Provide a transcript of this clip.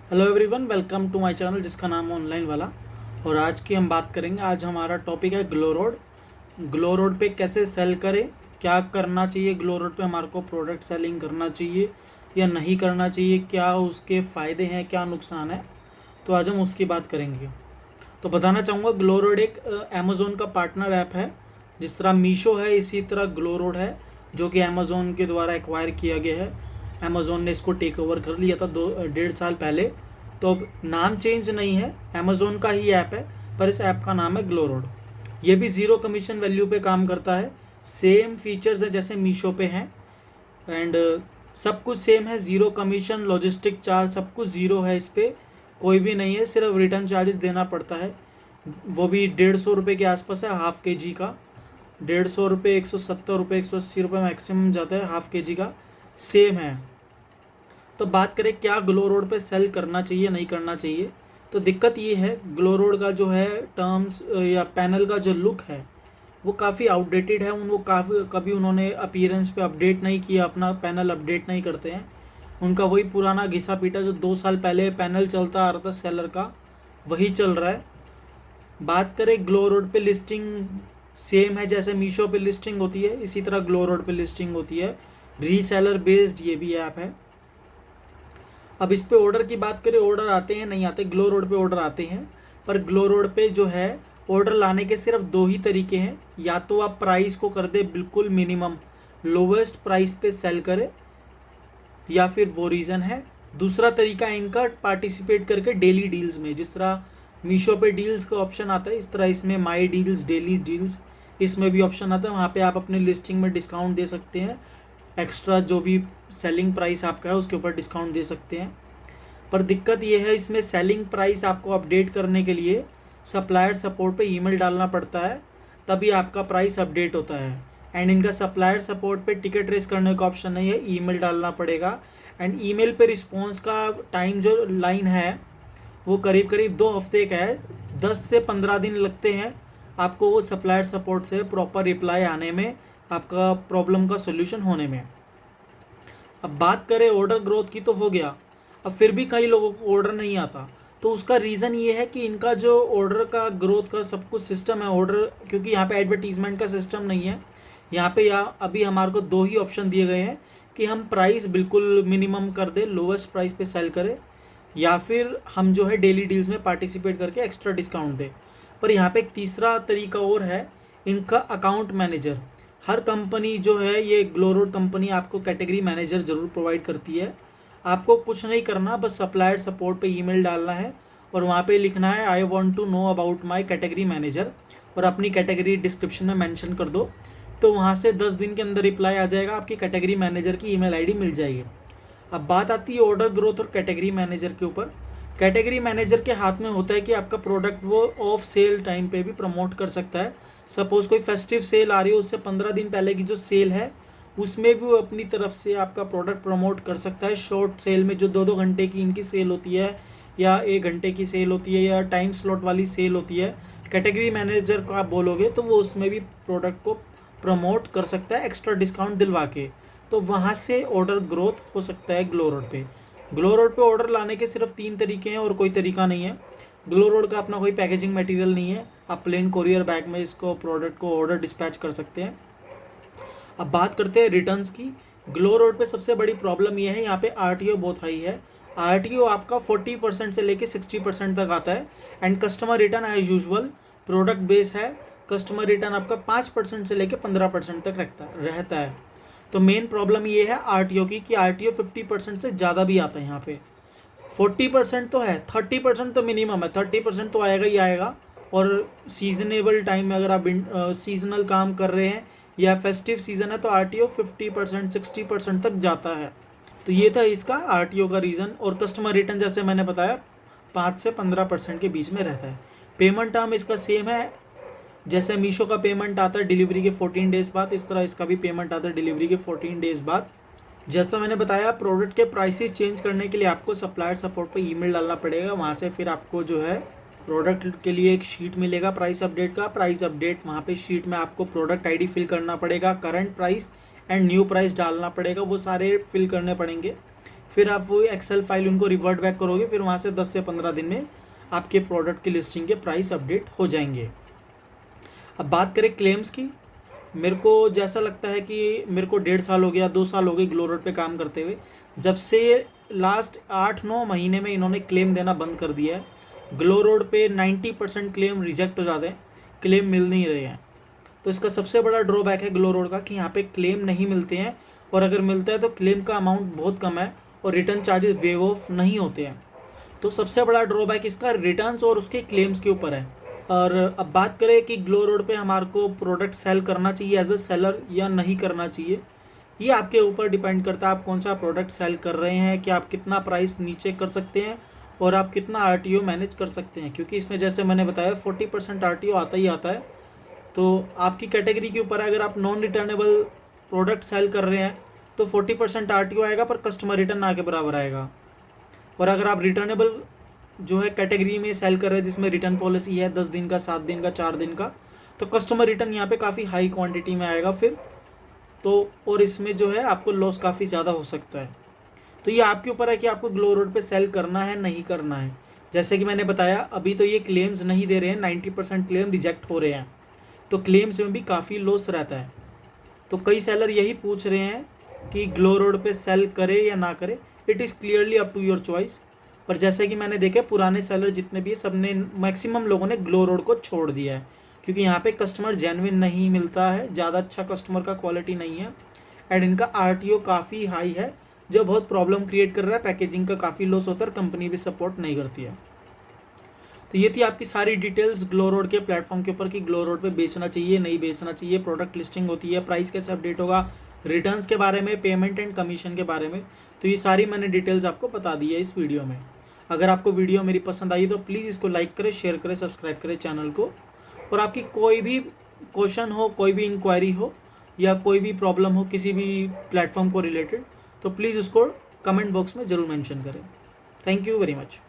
Hello everyone, welcome to my channel जिसका नाम है ऑनलाइन वाला। और आज की हम बात करेंगे। आज हमारा टॉपिक है ग्लो रोड। ग्लो रोड पे कैसे सेल करें, क्या करना चाहिए ग्लो रोड पे, हमारे को प्रोडक्ट सेलिंग करना चाहिए या नहीं करना चाहिए, क्या उसके फ़ायदे हैं, क्या नुकसान है। तो आज हम उसकी बात करेंगे। तो बताना चाहूँगा, ग्लो रोड एक अमेज़ोन का पार्टनर ऐप है। जिस तरह मीशो है, इसी तरह ग्लो रोड है, जो कि अमेज़ोन के द्वारा एक्वायर किया गया है। अमेज़ोन ने इसको टेक ओवर कर लिया था 2 डेढ़ साल पहले। तो अब नाम चेंज नहीं है, अमेज़ोन का ही ऐप है, पर इस ऐप का नाम है ग्लो रोड। ये भी ज़ीरो कमीशन वैल्यू पे काम करता है। सेम फीचर्स है जैसे मीशो पे हैं। एंड सब कुछ सेम है, ज़ीरो कमीशन, लॉजिस्टिक चार्ज सब कुछ ज़ीरो है। इस पर कोई भी नहीं है, सिर्फ रिटर्न चार्जेस देना पड़ता है। वो भी 150 रुपये के आसपास है हाफ़ के जी का। 150 रुपये, 170 रुपये, 180 रुपये मैक्सिमम जाता है हाफ़ के जी का। सेम है। तो बात करें क्या ग्लो रोड पे सेल करना चाहिए नहीं करना चाहिए, तो दिक्कत ये है, ग्लो रोड का जो है टर्म्स या पैनल का जो लुक है वो काफ़ी आउटडेटेड है। उनको काफ़ी कभी उन्होंने अपीयरेंस पे अपडेट नहीं किया, अपना पैनल अपडेट नहीं करते हैं। उनका वही पुराना घिसा पीटा जो 2 साल पहले पैनल चलता आ रहा था सेलर का, वही चल रहा है। बात करें ग्लो रोड पे, लिस्टिंग सेम है जैसे मीशो पे लिस्टिंग होती है, इसी तरह ग्लो रोड पे लिस्टिंग होती है। रीसेलर बेस्ड ये भी ऐप है। अब इस पे ऑर्डर की बात करें, ऑर्डर आते हैं नहीं आते, ग्लो रोड पे ऑर्डर आते हैं। पर ग्लो रोड पे जो है ऑर्डर लाने के सिर्फ 2 ही तरीके हैं। या तो आप प्राइस को कर दे बिल्कुल मिनिमम, लोवेस्ट प्राइस पे सेल करें, या फिर वो रीज़न है। दूसरा तरीका है इनका पार्टिसिपेट करके डेली डील्स में। जिस तरह मीशो पे डील्स का ऑप्शन आता है, इस तरह इसमें माई डील्स, डेली डील्स, इसमें भी ऑप्शन आता है। वहाँ पे आप अपने लिस्टिंग में डिस्काउंट दे सकते हैं, एक्स्ट्रा जो भी सेलिंग प्राइस आपका है उसके ऊपर डिस्काउंट दे सकते हैं। पर दिक्कत ये है, इसमें सेलिंग प्राइस आपको अपडेट करने के लिए सप्लायर सपोर्ट पे ईमेल डालना पड़ता है, तभी आपका प्राइस अपडेट होता है। एंड इनका सप्लायर सपोर्ट पे टिकट रेस करने का ऑप्शन नहीं है, ईमेल डालना पड़ेगा। एंड ईमेल पे रिस्पॉन्स का टाइम जो लाइन है वो करीब करीब 2 हफ्ते का है। 10 से 15 दिन लगते हैं आपको वो सप्लायर सपोर्ट से प्रॉपर रिप्लाई आने में, आपका प्रॉब्लम का सोल्यूशन होने में। अब बात करें ऑर्डर ग्रोथ की, तो हो गया। अब फिर भी कई लोगों को ऑर्डर नहीं आता, तो उसका रीज़न ये है कि इनका जो ऑर्डर का ग्रोथ का सब कुछ सिस्टम है, ऑर्डर, क्योंकि यहाँ पे एडवर्टीजमेंट का सिस्टम नहीं है। यहाँ पे या अभी हमारे को 2 ही ऑप्शन दिए गए हैं कि हम प्राइस बिल्कुल मिनिमम कर दें, लोवेस्ट प्राइस पे सेल करें, या फिर हम जो है डेली डील्स में पार्टिसिपेट करके एक्स्ट्रा डिस्काउंट दें। पर यहाँ पे एक तीसरा तरीका और है, इनका अकाउंट मैनेजर। हर कंपनी जो है, ये ग्लो रोड कंपनी आपको कैटेगरी मैनेजर ज़रूर प्रोवाइड करती है। आपको कुछ नहीं करना, बस सप्लायर सपोर्ट पे ईमेल डालना है और वहाँ पे लिखना है I want to know about my category manager, और अपनी कैटेगरी डिस्क्रिप्शन में मेंशन कर दो। तो वहाँ से 10 दिन के अंदर रिप्लाई आ जाएगा, आपकी कैटेगरी मैनेजर की ईमेल आईडी मिल जाएगी। अब बात आती है ऑर्डर ग्रोथ और कैटेगरी मैनेजर के ऊपर। कैटेगरी मैनेजर के हाथ में होता है कि आपका प्रोडक्ट वो ऑफ सेल टाइम पे भी प्रमोट कर सकता है। सपोज़ कोई फेस्टिव सेल आ रही है, उससे 15 दिन पहले की जो सेल है उसमें भी वो अपनी तरफ से आपका प्रोडक्ट प्रमोट कर सकता है। शॉर्ट सेल में जो 2-2 घंटे की इनकी सेल होती है, या 1 घंटे की सेल होती है, या टाइम स्लॉट वाली सेल होती है, कैटेगरी मैनेजर को आप बोलोगे तो वो उसमें भी प्रोडक्ट को प्रमोट कर सकता है एक्स्ट्रा डिस्काउंट दिलवा के। तो वहाँ से ऑर्डर ग्रोथ हो सकता है ग्लो रोड पे। ग्लो रोड पे ऑर्डर लाने के सिर्फ 3 तरीके हैं और कोई तरीका नहीं है। ग्लो रोड का अपना कोई पैकेजिंग मटेरियल नहीं है, आप प्लेन कोरियर बैग में इसको प्रोडक्ट को ऑर्डर डिस्पैच कर सकते हैं। अब बात करते हैं रिटर्न्स की। ग्लो रोड पे सबसे बड़ी प्रॉब्लम ये है, यहाँ पे आरटीओ बहुत हाई है। आरटीओ आपका 40% से लेके 60% तक आता है। And customer return as usual product base है, कस्टमर रिटर्न आपका 5% से लेके 15% तक रहता है। तो मेन प्रॉब्लम ये है आरटीओ की, कि आरटीओ 50% से ज़्यादा भी आता है यहाँ पे। 40% तो है, 30% तो मिनिमम है, 30% तो आएगा ही आएगा। और सीजनेबल टाइम में अगर आप सीजनल काम कर रहे हैं या फेस्टिव सीजन है तो आरटीओ 50% 60% तक जाता है। तो ये था इसका आरटीओ का रीज़न। और कस्टमर रिटर्न जैसे मैंने बताया 5 से 15% के बीच में रहता है। पेमेंट टर्म इसका सेम है, जैसे मीशो का पेमेंट आता है डिलीवरी के 14 डेज़ बाद, इस तरह इसका भी पेमेंट आता है डिलीवरी के 14 डेज़ बाद। जैसा मैंने बताया, प्रोडक्ट के प्राइसेस चेंज करने के लिए आपको सप्लायर सपोर्ट पे ईमेल डालना पड़ेगा। वहाँ से फिर आपको जो है प्रोडक्ट के लिए एक शीट मिलेगा प्राइस अपडेट का। प्राइस अपडेट वहाँ पे शीट में आपको प्रोडक्ट आईडी फिल करना पड़ेगा, current price and new price डालना पड़ेगा, वो सारे फिल करने पड़ेंगे। फिर आप वो एक्सेल फाइल उनको रिवर्ट बैक करोगे, फिर वहाँ से 10 से 15 दिन में आपके प्रोडक्ट की लिस्टिंग के प्राइस अपडेट हो जाएंगे। अब बात करें क्लेम्स की, मेरे को जैसा लगता है कि मेरे को 1.5 साल हो गया, 2 साल हो गए ग्लो रोड पे काम करते हुए, जब से लास्ट 8-9 महीने में इन्होंने क्लेम देना बंद कर दिया है। ग्लो रोड पे 90% क्लेम रिजेक्ट हो जाते हैं, क्लेम मिल नहीं रहे हैं। तो इसका सबसे बड़ा ड्रॉबैक है ग्लो रोड का कि यहाँ पे क्लेम नहीं मिलते हैं, और अगर मिलता है तो क्लेम का अमाउंट बहुत कम है और रिटर्न चार्जेस वेव ऑफ नहीं होते हैं। तो सबसे बड़ा ड्रॉबैक इसका रिटर्न्स और उसके क्लेम्स के ऊपर है। और अब बात करें कि ग्लो रोड पे हमारे को प्रोडक्ट सेल करना चाहिए एज अ सेलर या नहीं करना चाहिए, ये आपके ऊपर डिपेंड करता है आप कौन सा प्रोडक्ट सेल कर रहे हैं, कि आप कितना प्राइस नीचे कर सकते हैं और आप कितना RTO मैनेज कर सकते हैं। क्योंकि इसमें जैसे मैंने बताया 40% RTO आता ही आता है। तो आपकी कैटेगरी के ऊपर अगर आप नॉन रिटर्नेबल प्रोडक्ट सेल कर रहे हैं तो 40% RTO आएगा, पर कस्टमर रिटर्न ना के बराबर आएगा। और अगर आप रिटर्नेबल जो है कैटेगरी में सेल कर रहे हैं जिसमें रिटर्न पॉलिसी है 10 दिन का, 7 दिन का, 4 दिन का, तो कस्टमर रिटर्न यहाँ पे काफ़ी हाई क्वांटिटी में आएगा फिर तो, और इसमें जो है आपको लॉस काफ़ी ज़्यादा हो सकता है। तो ये आपके ऊपर है कि आपको ग्लो रोड पे सेल करना है नहीं करना है। जैसे कि मैंने बताया अभी तो ये क्लेम्स नहीं दे रहे हैं, 90% क्लेम रिजेक्ट हो रहे हैं, तो क्लेम्स में भी काफ़ी लॉस रहता है। तो कई सेलर यही पूछ रहे हैं कि ग्लो रोड पे सेल करे या ना करे। It is clearly up to your choice. पर जैसे कि मैंने देखा पुराने सेलर जितने भी सब ने, मैक्सिमम लोगों ने ग्लो रोड को छोड़ दिया है, क्योंकि यहाँ पे कस्टमर जेन्युइन नहीं मिलता है, ज़्यादा अच्छा कस्टमर का क्वालिटी नहीं है, एंड इनका RTO काफ़ी हाई है जो बहुत प्रॉब्लम क्रिएट कर रहा है। पैकेजिंग का काफ़ी लॉस होता है और कंपनी भी सपोर्ट नहीं करती है। तो ये थी आपकी सारी डिटेल्स ग्लो रोड के प्लेटफॉर्म के ऊपर कि ग्लो रोड पे बेचना चाहिए नहीं बेचना चाहिए, प्रोडक्ट लिस्टिंग होती है, प्राइस कैसे अपडेट होगा, रिटर्न्स के बारे में, पेमेंट एंड कमीशन के बारे में। तो ये सारी मैंने डिटेल्स आपको बता दी है इस वीडियो में। अगर आपको वीडियो मेरी पसंद आई तो प्लीज़ इसको लाइक करें, शेयर करें, सब्सक्राइब करें चैनल को। और आपकी कोई भी क्वेश्चन हो, कोई भी इंक्वायरी हो या कोई भी प्रॉब्लम हो किसी भी प्लेटफॉर्म को रिलेटेड, तो प्लीज़ उसको कमेंट बॉक्स में ज़रूर मेंशन करें। Thank you very much.